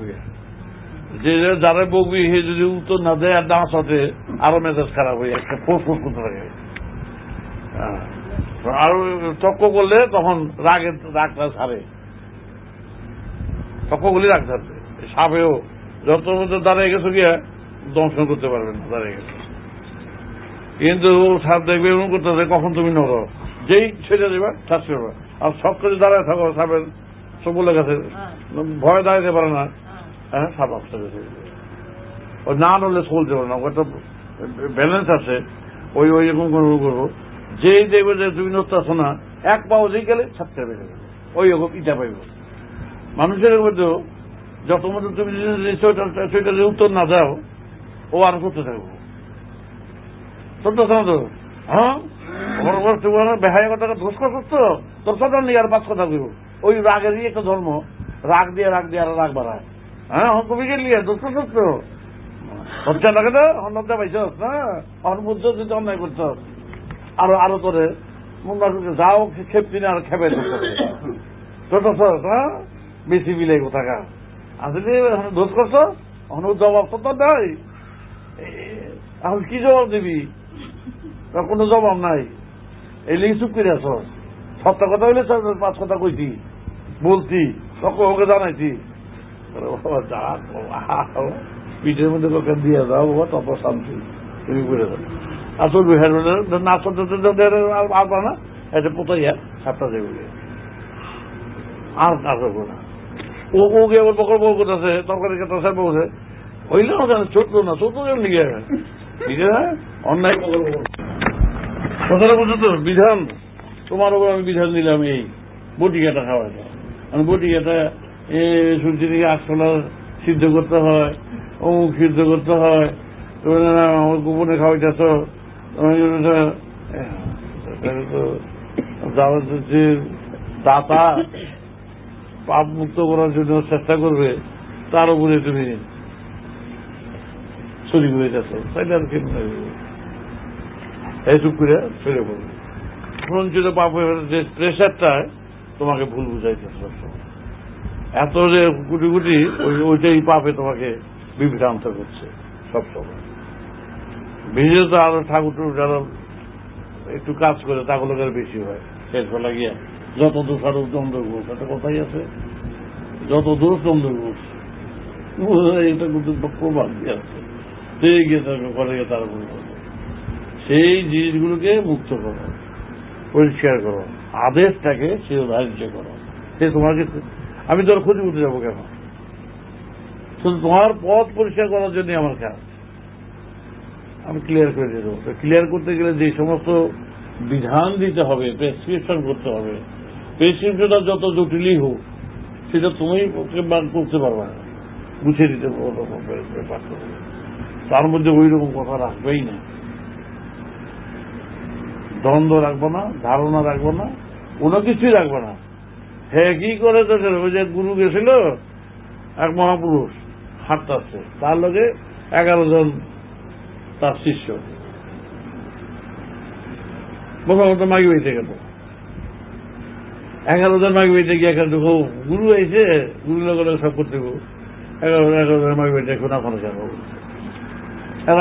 যে যারা বকবি হে যদি উত্তর না দেয় আর না চটে আরো মেজাজ খারাপ হয়ে একটা ফোস ফোস করতে থাকে। আর তক্ক করলে তখন রাগটা ছাড়ে, তক্ক করলে রাগ ছাড়বে। সাপেও যত দাঁড়িয়ে গেছো গিয়া দংশন করতে পারবে না, দাঁড়িয়ে গেছে। কিন্তু সাপ দেখবে এমন করতে কখন তুমি নড়ো, যেই ছেড়ে দেবা ঠাস করবা। আর সব কিছু দাঁড়ায় থাকো, সাপের সবগুলো গেছে ভয় দাঁড়াতে পারে না, হ্যাঁ সাপ আসতে গেছে। ওই না নড়লে চলতে পারে না, ওটা ব্যালেন্স আছে। ওই এরকম করবো, যেই দেখবে যে তুমি নড়তেছো না, এক পাও যেই গেলে ছাপতে বেড়ে গেল, ওই রকম ইটা পাইব। মানুষের মধ্যেও যত মধ্যে তুমি সেটা যে উত্তর না দাও, ও আর করতে থাকবো। চলতেছ না তো, হ্যাঁ বেহায় কথা ধোস করছ তোর কথা নেই, আর পাঁচ কথা কইব। ওই রাগেরই একটা ধর্ম, রাগ দিয়ে আর রাগ বাড়ায়। হ্যাঁ তুমি গেলি দোষ করছ হচ্ছে লাগে না, হন্যা পাইছ না, অন বুঝছ যদি অন্যায় করছ আরো তোরে যাও খেপছি না আর খেপে চলতেছ। হ্যাঁ বেশি বিলাই কোথাকা আসলে দোষ করছ, জবাব তো নাই। এখন কি জবাব দিবি, কোনো জবাব নাই। এই লিখে চুপ করে আস। সত্য কথা হইলে পাঁচ কথা কইছি বলছি, তখন ওকে জানাইছি। পিঠের মধ্যে লোকে দিয়ে যাও তত শান্তি, তুমি করে যাও। আসল না আসবা না, এটা পোতাইয়া সাতটা দেবে আর আসবো না। ও গিয়ে ওর বকর বউ করতেছে, তরকারি কেটে স্যার বলছে হইলে ছোট্ট না ছোট্ট লিখে ঠিক আছে অন্যায় কথাটা বুঝো তো। বিধান তোমার উপর আমি বিধান দিলাম, এই বটিকাটা খাওয়াই দাও। আমি বটিকাটা শুনছি দিকে আটশোলা সিদ্ধ করতে হয়, অমুক সিদ্ধ করতে হয়, আমার গোপনে খাওয়াইতেছ। দাতা পাপ মুক্ত করার জন্য চেষ্টা করবে, তার উপরে তুমি শরীর হয়ে যাচ্ছ, তাইলে আর কেমন এই চুপ করে ছেড়ে পড়বে। সঞ্চিত পাপের যে প্রেশারটা তোমাকে ভুল বুঝাইতেছে এত যে কোটি কোটি, ওইটাই পাপে তোমাকে বিভ্রান্ত করছে সবসময়। বিশেষত আরো ঠাকুর যারা একটু কাজ করে তাগুলোকে বেশি হয়। শেষ বেলা গিয়া যত দোষ আরো দ্বন্দ্ব ঘুষ, একটা কথাই আছে, যত দোষ দ্বন্দ্ব ঘুষ, এটা কিন্তু প্রভাব দিয়ে আছে। সেই গিয়ে করে গিয়ে তারা ভুল করবে। সেই জিনিসগুলোকে মুক্ত করো, পরিষ্কার করো, আদেশটাকে শিরোধার্য করো। সে তোমাকে আমি তোর ক্ষতি করতে যাবো কেন? শুধু তোমার পথ পরিষ্কার করার জন্য আমার কাজ, আমি ক্লিয়ার করে দিয়ে দেবো। ক্লিয়ার করতে গেলে যে সমস্ত বিধান দিতে হবে, প্রেসক্রিপশন করতে হবে, প্রেসক্রিপশনটা যত জটিলই হোক সেটা তুমি করতে পারবে না, গুছিয়ে দিতে পারবে। তার মধ্যে ওই রকম কথা রাখবেই না, দ্বন্দ্ব রাখবো না, ধারণা রাখবো না, কোনো কিছুই রাখবো না। হ্যাঁ কি করে তো ওই যে গুরু গেছিল এক মহাপুরুষ হাঁটতে আসছে, তার লগে 11 জন তার শিষ্য প্রথমত মাগি বাড়িতে গেল। 11 জন মাগি বাড়িতে গিয়ে একটা দেখো গুরু আইছে, গুরু লোকের সব করতে 11 জন মাগি বাড়িতে এখন এখন কেন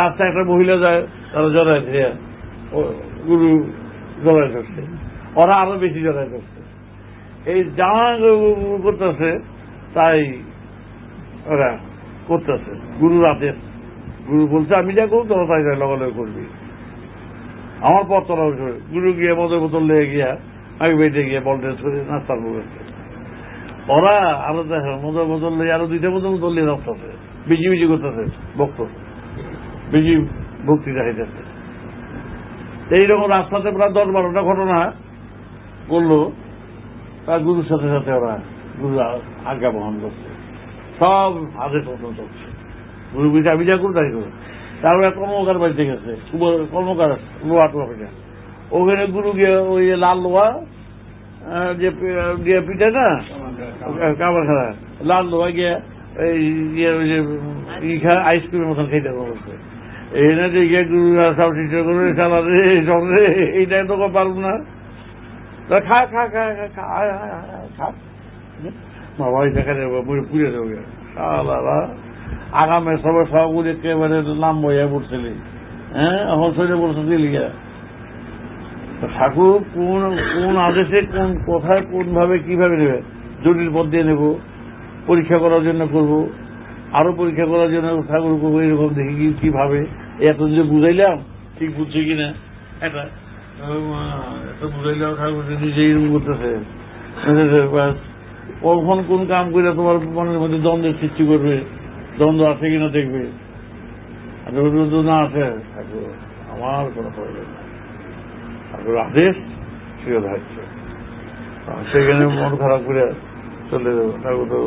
রাস্তায় একটা মহিলা যায়, তারা জড়াইছে, গুরু জড়াই ধরছে, ওরা আরো বেশি জড়াই ধরছে। এই যা করতেছে তাই ওরা করতেছে গুরুর আদেশ। গুরু বলছে আমি যা করবো তোরা তাই লগালগ করবি, আমার পথ তোরা। গুরু গিয়ে মদের বোতল লেগে গিয়া আমি বেঁচে গিয়ে বলটেজ করে নাস্তার বলছে। ওরা আরো দেখে মদের বোতল লেগে আরো 2টা বোতল নিয়ে রাখতেছে, বেশি বেশি করতেছে, ভক্ত বেশি ভক্তি দেখাইতেছে। এইরকম রাস্তাতে প্রায় 10-12টা ঘটনা করলো। তার গুরুর সাথে সাথে ওরা গুরু আজ্ঞা বহন করছে, সব আদেশ মতন চলছে। গুরু বলছে আমি যা করবো তাই করবো। তারপরে কর্মকার বাড়িতে গেছে, কর্মকার লোহা টোয়া পিঠা, ওখানে গুরু গিয়ে ওই লাল লোহা যে পিঠা না কাবার খাওয়া লাল লোহা গিয়ে আইসক্রিমের মতন খেতে বলছে, এখানে যে গিয়ে গুরু সব শিষ্য করে সালারে সব রে এইটাই তো পারব না, খা খা খা খা খা বাবা এই দেখা যাবো পুড়ে দেবো সালারা আগামে সবাই সবগুলি একেবারে নাম বইয়া পড়ছিলি, হ্যাঁ এখন শরীরে পড়ছে লিগা ঠাকুর কোন কোন আদেশে কোন কোথায় কোন ভাবে কিভাবে নেবে, জটিল পথ দিয়ে নেব, পরীক্ষা করার জন্য করব, আরো পরীক্ষা করার জন্য ঠাকুর করবো, এরকম দেখি কিভাবে এত যে বুঝাইলাম ঠিক বুঝছে কিনা, এটা বুঝাইলাম ঠাকুর নিজে এরকম করতেছে, কখন কোন কাম করে তোমার মনের মধ্যে দ্বন্দ্বের সৃষ্টি করবে, দ্বন্দ্ব আছে কিনা দেখবে, না আছে ঠাকুর আমার কোনো প্রয়োজন না, ঠাকুর আদেশ শিও থাকছে, সেখানে মন খারাপ করে চলে যাবো, ঠাকুর তো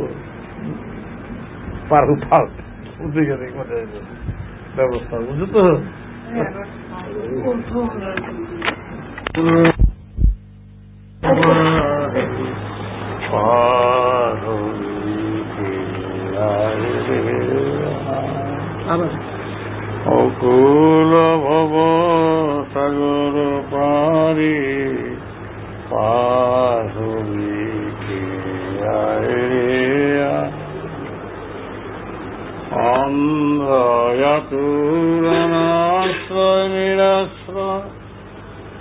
পার উঠে গেছে ব্যবস্থা, বুঝছো তো অকুল ভব সাগর পারি পারি অন্ধ্রয়াতুরনাশ্রয় নিরাশ্রয়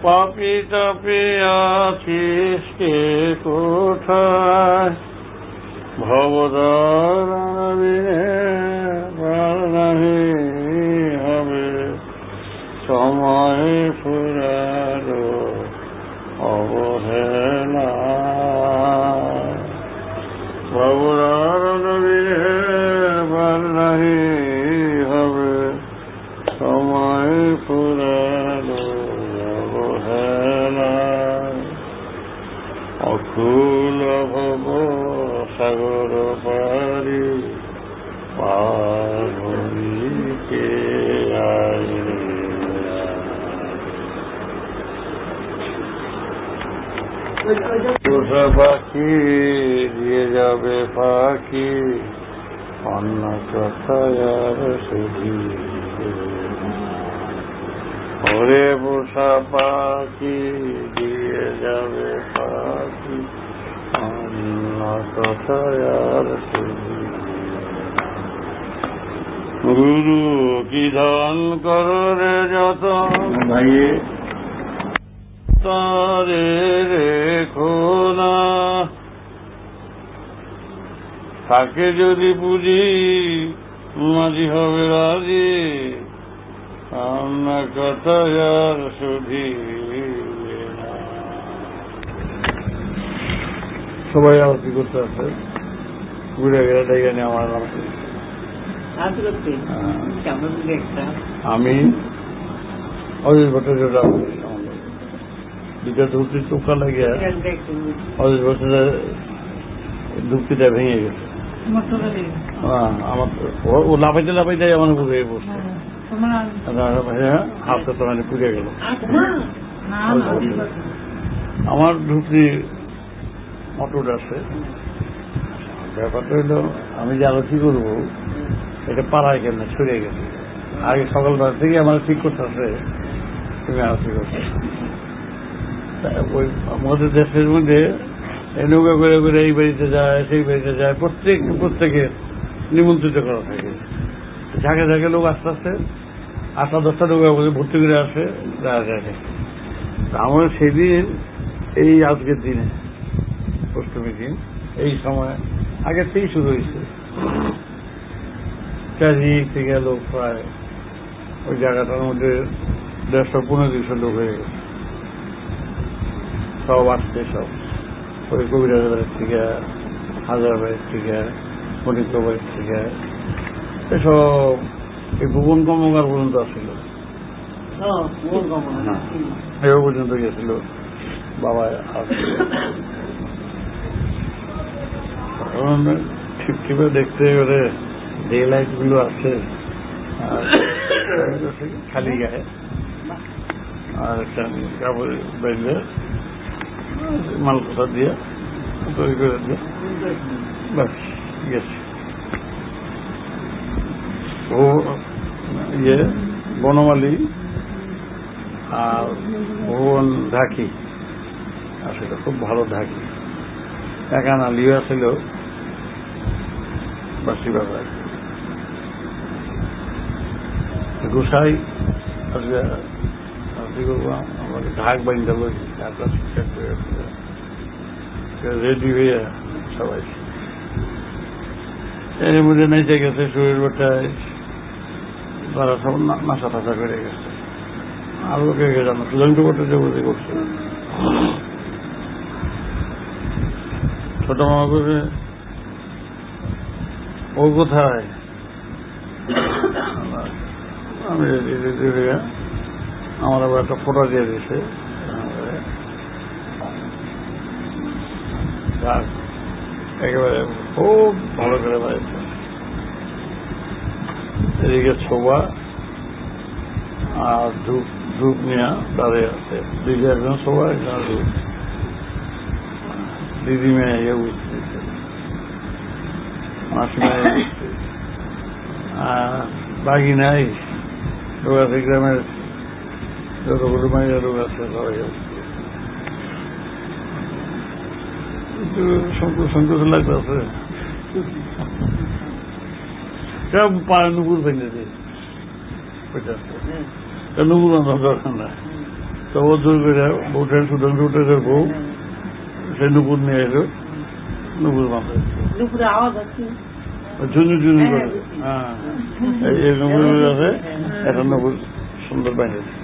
পাপি তাপি আছিস কে কোথায় ভবদারণবিনে হবে সময় ফুরালো অবহেলা ভবদারণবিনে হবে সময় ফুরালো অবহেলা অকুল ভব সাগর পারি পারিকে পাখি দিয়ে যাবে পাখি অন্য কথার সুধি ওরে পোষা পাখি দিয়ে যাবে পাখি অন্য কথার সুধি গুরু কি ধন করে যত ভাইয়ে তারে রেখো না, তাকে যদি বুঝি মাঝি হবে রাজি আমার কথা আর শুধি সবাই আরতি করতে আছে ঘুরে গেলে ডাইগানি আমার আমি অজিত ভট্টাচার্য দুটা ধুতির চোখা লাগিয়া অজিত ভট্টাচার্য ধুক্তিটা ভেঙে গেছে, আমার ও লাফাইতে লাফাইতে আমার পুড়ে বসছে, হাতটা তো মানে পুড়ে গেল। আমার ধুতি মটর আছে, ব্যাপারটা হইল আমি যে আরতি করবো এটা পাড়ায় কেন ছড়িয়ে গেছে, আগে সকালবেলা থেকে আমার ঠিক করতে আছে তুমি আরতি করতে, ওই আমাদের দেশের মধ্যে নৌকা করে করে এই বাড়িতে যায় সেই বাড়িতে যায়, প্রত্যেকে নিমন্ত্রিত করা থাকে, ঝাঁকে ঝাঁকে লোক আস্তে আস্তে 8-10টা নৌকা করে ভর্তি করে আসে যায়। আমার সেদিন এই আজকের দিনে অষ্টমী দিন এই সময় আগের থেকেই শুরু হয়েছে, চারিদিক থেকে লোক প্রায় ওই জায়গাটার মধ্যে 150-200 লোক হয়ে গেছে, সব আসছে, সব ওই কবিরাজ বাড়ির থেকে, হাজার বাড়ির থেকে, মনিক বাড়ির থেকে, এসব এই ভুবন কর্মকার পর্যন্ত আসছিল, এও পর্যন্ত গেছিল বাবা আসছিল। ঠিক ঠিকভাবে দেখতে গেলে ডে লাইট গুলো আছে, আর খালি গায়ে আর একটা কাপড় বেঁধে মালকোষা দিয়ে তৈরি করে দিয়ে ব্যাস গেছে। ও বনমালী আর ভুবন ঢাকি, আসলে খুব ভালো ঢাকি, একানা লিও ছিল বাসি বাজার গোসাই আজকে আমাকে ঢাক বাইন্দা বলছি রেডি হয়ে সবাই এর মধ্যে নেচে গেছে, শরীর বাটায় তারা সব নাচা টাচা করে গেছে। আর ওকে জানো সুধাংশ করতে যে করছে ছোট মামা করে ও কোথায়, আমি আমার আবার একটা ফটো দিয়ে দিয়েছে। একেবারে খুব ভালো করে বাড়িতে এদিকে ছোবা আর ধূপ নিয়ে দাঁড়িয়ে আছে, দিদি একজন ছোবা একজন ধূপ, দিদি মেয়ে ইয়ে বুঝতে মাসি মেয়ে বুঝতে বাকি নাই লোক আছে, গ্রামের যতগুলো মাইয়া লোক আছে সবাই সংকোচ লাগতেছে। সব পায়ে নুপুর ভেঙেছে, নুপুর দরকার না। তো ও জোর করে বউটার সুদান উঠেছে, বউ সে নুপুর নিয়ে এলো, নুপুর মাথায় ঝুনঝু ঝুনঝু করে। হ্যাঁ এই নুপুর আছে, একটা নুপুর সুন্দর বানিয়েছে।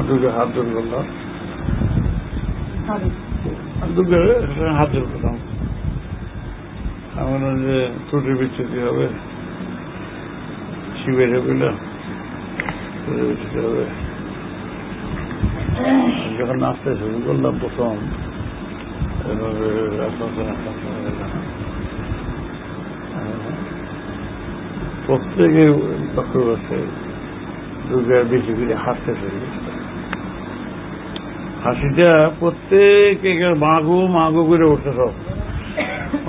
দুটো হাত জোর করলাম, হাত জোর করলাম। আমার যে ত্রুটি বিচ্ছুতি হবে, শিবের বললাম ত্রুটি বিচ্ছুতি হবে। যখন নাচতে শুরু করলাম প্রথম, প্রত্যেকে লক্ষ্য করছে দুর্গার বেশি করে হাসতে শুরু করছে। হাসিটা প্রত্যেকে মাগো মাগো করে উঠে, সব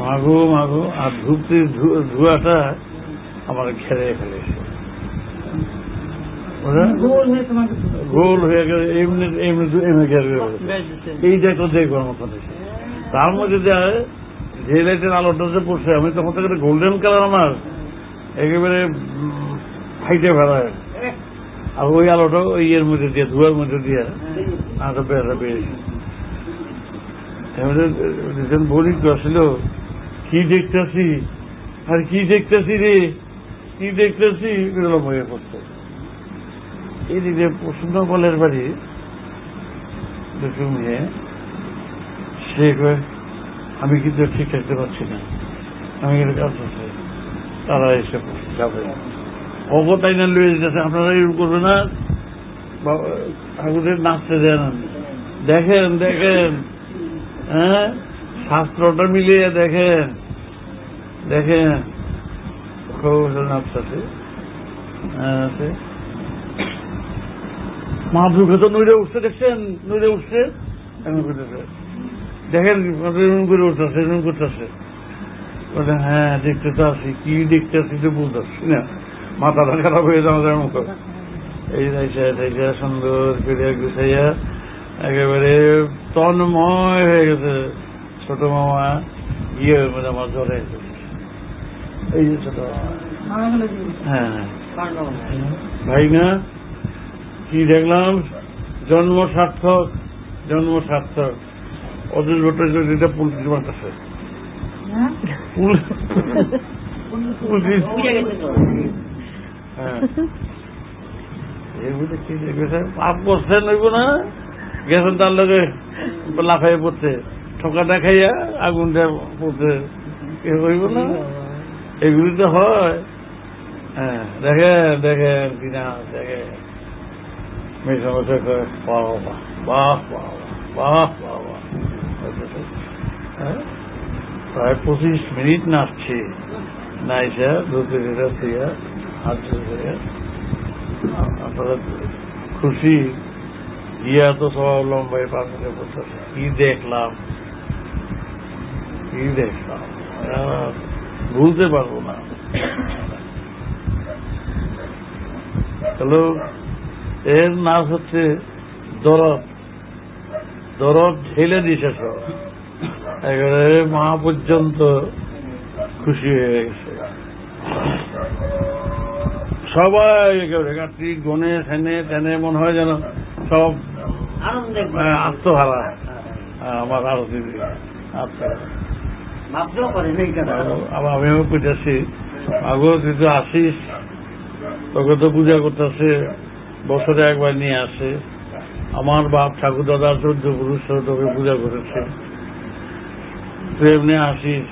মাগো মাগো। আর ধুয়াটা আমার ঘেরে ফেলেছে, গোল হয়ে গেলে এমনি এমনি এমনি ঘেরে ফেলেছে। এইটা একটা দেখবার মতো হয়েছে। তার মধ্যে যে লাইটের আলোটা যে পড়ছে, আমি তখন থেকে গোল্ডেন কালার আমার একেবারে ফাইটে ফেলায়। আর ওই আলোটা ওই ইয়ের মধ্যে দিয়ে, ধোয়ার মধ্যে দিয়ে আটা পেয়ারা পেয়েছি। বলি তো আসলে কি দেখতেছি আর কি দেখতেছি রে, কি দেখতেছি এগুলো মনে করছে। এইদিকে প্রসন্ন বলের বাড়ি মেয়ে, সে আমি কিন্তু ঠিক থাকতে পারছি না, আমি কিন্তু কাজ করছি। তারা এসে যাবে অগতাই না লুয়ে যেতেছে, আপনারা এরকম করবে না, ঠাকুরের নাচতে দেন, দেখেন দেখেন, হ্যাঁ শাস্ত্রটা মিলিয়ে দেখেন দেখেন, নাচতেছে। মাহবুবকে তো নইরে উঠছে, দেখছেন নইরে উঠছে, এমন করতেছে, দেখেন এরকম করে উঠতেছে, এরকম করতেছে। বলে হ্যাঁ দেখতে তো আসি, কি দেখতে আসি তো বুঝতে পারছি না, মাথাটা খারাপ হয়ে যাওয়া যায় মতো। এই সুন্দর করে গুছাইয়া একেবারে তন্ময় হয়ে গেছে। ছোট মামা ইয়ে মানে আমার জ্বরে, এই যে ছোট মামা, হ্যাঁ ভাই না কি দেখলাম, জন্ম সার্থক, জন্ম সার্থক। অদূর ভট্টাচার্য পুলিশ মারতেছে, পাপ করছেন হইব না, গেছেন তার লগে লাফাই পড়ছে, ঠোকা দেখাইয়া আগুন পড়ছে, হইব না, এগুলি তো হয়। হ্যাঁ দেখেন দেখেন কিনা দেখেন, মেয়ে বাহ বাহ বাহ বাহ বাহ বাহ। প্রায় 25 মিনিট নাচছি, নাইসা ধরতে দিয়ে হাত ধরে আপনারা খুশি গিয়া তো সব লম্বাই পাশে পড়তেছে। কি দেখলাম ভুলতে পারবো না। হ্যালো, এর নাচ হচ্ছে দরদ ঢেলে দিছে সব, একেবারে মা পর্যন্ত খুশি হয়ে গেছে। সবাই একেবারে কাট্টি গনে ঠেনে টেনে মনে হয় যেন সব আত্মহারা। আমার আরো দিদি আবার আমিও বুঝেছি, আগো তুই তো আসিস, তোকে তো পূজা করতেছে, বছরে একবার নিয়ে আসে। আমার বাপ ঠাকুর দাদা 14 পুরুষ তোকে পূজা করেছে, তুই এমনি আসিস,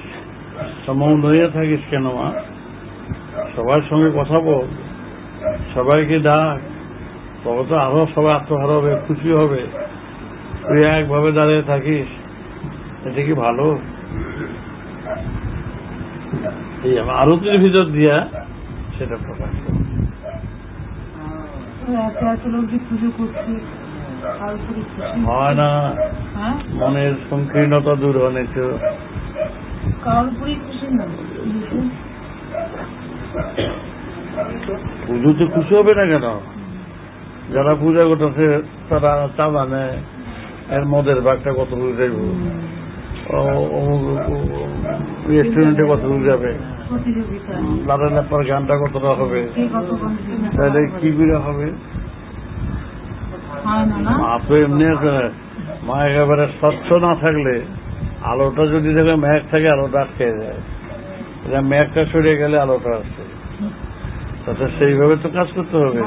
মৌন হয়ে থাকিস কেন মা? সবার সঙ্গে কথা বল, সবাইকে ডাক, তবে তো আরো সবাই আত্মহারা হবে, খুশি হবে। তুই একভাবে দাঁড়িয়ে থাকিস, এটা কি ভালো? এই আমার আরতির ভিতর দিয়া সেটা প্রকাশ করে। হয় না, মনের সংকীর্ণতা দূর হয়েছে। পুজোতে খুশি হবে না কেন? যারা পূজা করতেছে তারা চাঁদা নেয়, এর মদের ভাগটা কত বুঝে যাইব, রেস্টুরেন্টে কত যাবে, লাদা লাপার গানটা কতটা হবে, তাহলে কি করে হবে? মা তো এমনি আছে, মা একেবারে স্বচ্ছ না থাকলে, আলোটা যদি দেখে মেঘ থাকে আলোটা আটকে যায়, মেঘটা সরিয়ে গেলে আলোটা আসছে। তাতে সেইভাবে তো কাজ করতে হবে।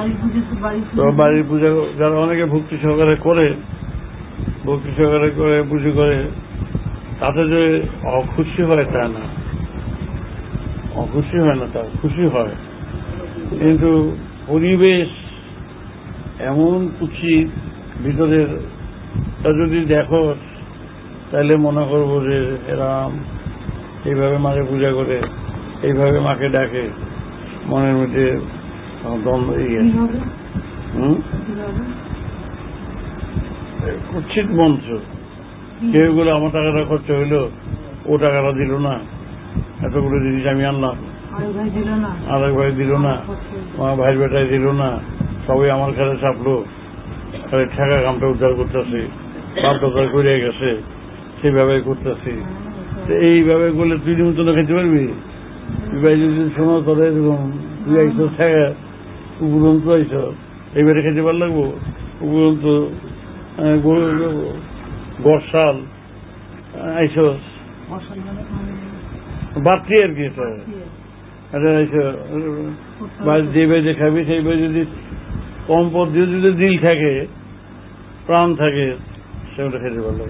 তো বাড়ির পূজা যারা অনেকে ভক্তি সহকারে করে পুজো করে, তাতে যে অখুশি হয় তা না, অখুশি হয় না, তা খুশি হয়। কিন্তু পরিবেশ এমন কুচিত ভিতরের, তা যদি দেখো তাহলে মনে করবো যে এরাম এইভাবে মাকে পূজা করে, এইভাবে মাকে ডাকে, মনের মধ্যে দ্বন্দ্ব কুচ্ছিত মন্ত্র। কেউ গুলো আমার টাকাটা খরচ হইলো, ও টাকাটা দিল না, এতগুলো জিনিস আমি আনলাম, আরেক ভাই দিল না, আমার ভাইয়ের বেটায় দিল না, সবাই আমার কাছে চাপলো, ঠেকা কামটা উদ্ধার করতেছি, বাপদাদার করে গেছে, সেইভাবে করতেছি। এইভাবে করলে তুই নিমন্ত্রণ খেতে পারবি? তুই ভাই যদি শোনো তোর এরকম তুই আইস ঠেকা উপরন্ত আইস, এইবারে খেতে পার লাগবো? উপরন্ত বর্ষাল আইস বাড়তি আর কি, যে বেজে খাবি সেই বেজে যদি কম পথ দিয়ে যদি দিল থাকে, প্রাণ থাকে, সেগুলো খেতে পারলো।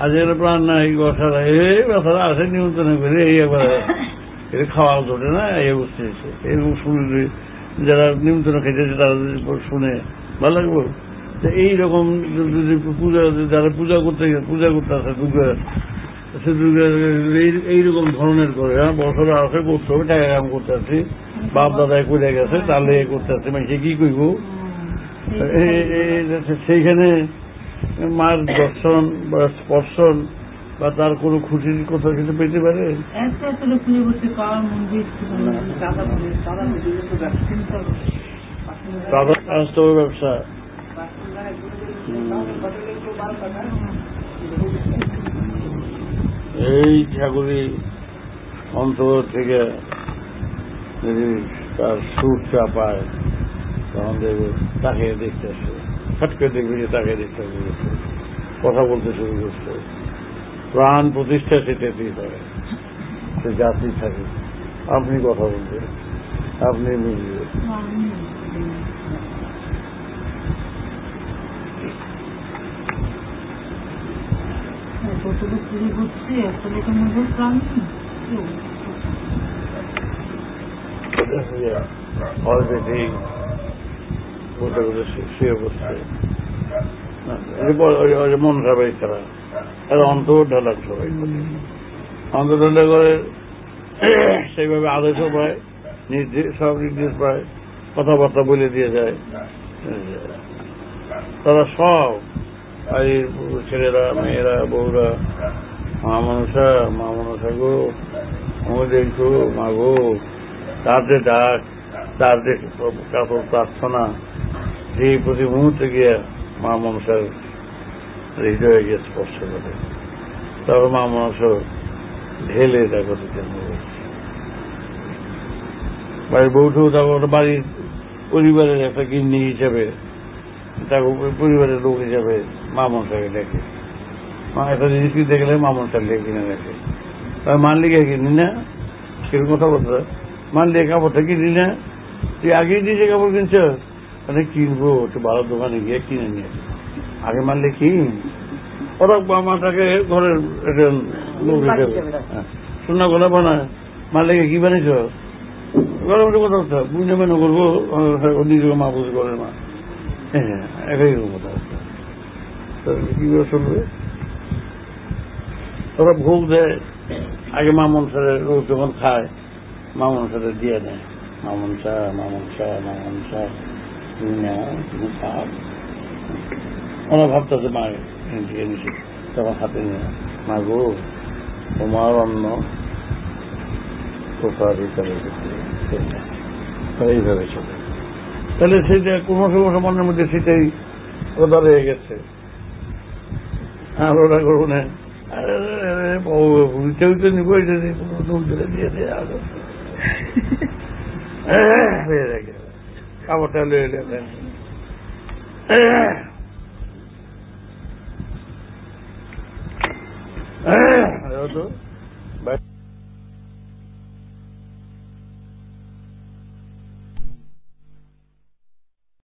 আজ এগুলো প্রাণ নাই, বসারা এই বসারা আসে নিমন্ত্রণ করে, এই একবার এটা খাওয়া ধরে না, এই বুঝতে হয়েছে। এরকম শুনে যারা নিমন্ত্রণ খেতেছে তারা যদি শুনে ভালো লাগবো। এইরকম যদি পূজা, যারা পূজা করতে আসে দুর্গা, সে দুর্গা এইরকম ধরনের করে, বছর আসে করতে হবে, টাকা কাম করতে আসছি, বাপ দাদায় করে গেছে, তাহলে করতে আসছে, মানে সে কি করব? সেইখানে মার দর্শন বা স্পর্শন বা তার কোনো খুশির কথা কিছু পেতে পারে? ব্যবসা এই ঠাকুরই অন্তর থেকে যদি তার সুর চাপায়, তখন দেখবে তাকে দেখতে আসে, ফট করে দেখবে যে তাকে দেখতে আসে, কথা বলতে শুরু করছে, প্রাণ প্রতিষ্ঠা সেটাতেই হয়। সে জাতি থাকে, আপনি কথা বলবেন, আপনি বুঝবেন। অলরেডি বসে বসে শুয়ে বসছে, মন খারাপ খারাপ, এরা অন্তর ঢালার সবাই অন্তদণ্ড করে সেইভাবে আদেশও পায়, সব নির্দেশ পায়, কথাবার্তা বলে দিয়ে যায়। তারা সব ছেলেরা, মেয়েরা, বউরা, মা মনসা গো, আমাকে দেখো মা গো, তার যে ডাক, তার যে কাপড় প্রার্থনা, যে প্রতি মুহূর্তে গিয়ে মা মনসার হৃদয়ে গিয়ে স্পর্শ করে। তারপর মা মনস ঢেলে দেখো বাড়ির বউঠু, তারপর বাড়ির পরিবারের একটা গিন্নি হিসেবে, তারপর পরিবারের লোক হিসেবে মা মনসাকে দেখে। মা একটা জিনিস কিনতে গেলে মা মনসার লেগে কিনে দেখে। তার মান লিখে কিনি না, সেরকম কথা বলতে, মান লিখে কাপড়টা কিনি না, তুই আগেই দিয়েছে কাপড় কিনছ, মানে কিনবো একটু ভালো দোকানে গিয়ে কিনে নিয়ে আগে মানলে কিন। ওরা মাটাকে ঘরের লোক হিসেবে শোনা গোলা বানায়, মানলে কি বানিয়েছ গরম কথা হচ্ছে, বুঝে মেনে করবো, নিজেকে মা বুঝে করে মা, হ্যাঁ একই কথা হচ্ছে। কি করে চলবে? ওরা ভোগ দেয় আগে মা মনসারের রোজ যখন খায়, মা মনসারে দিয়ে দেয়, মা মনসা তুমি না, তুমি খাও। ওরা ভাবতেছে মা দিয়ে নিছে, তখন হাতে নিয়ে মা গো তোমার অন্ন তোফার হিসাবে এইভাবে চলে। তাহলে সেটা কোনো সময় মনের মধ্যে সেটাই কথা রয়ে গেছে। আর ওরা করবো না নিব দিয়ে দেয় কাপড়টা লয়ে তো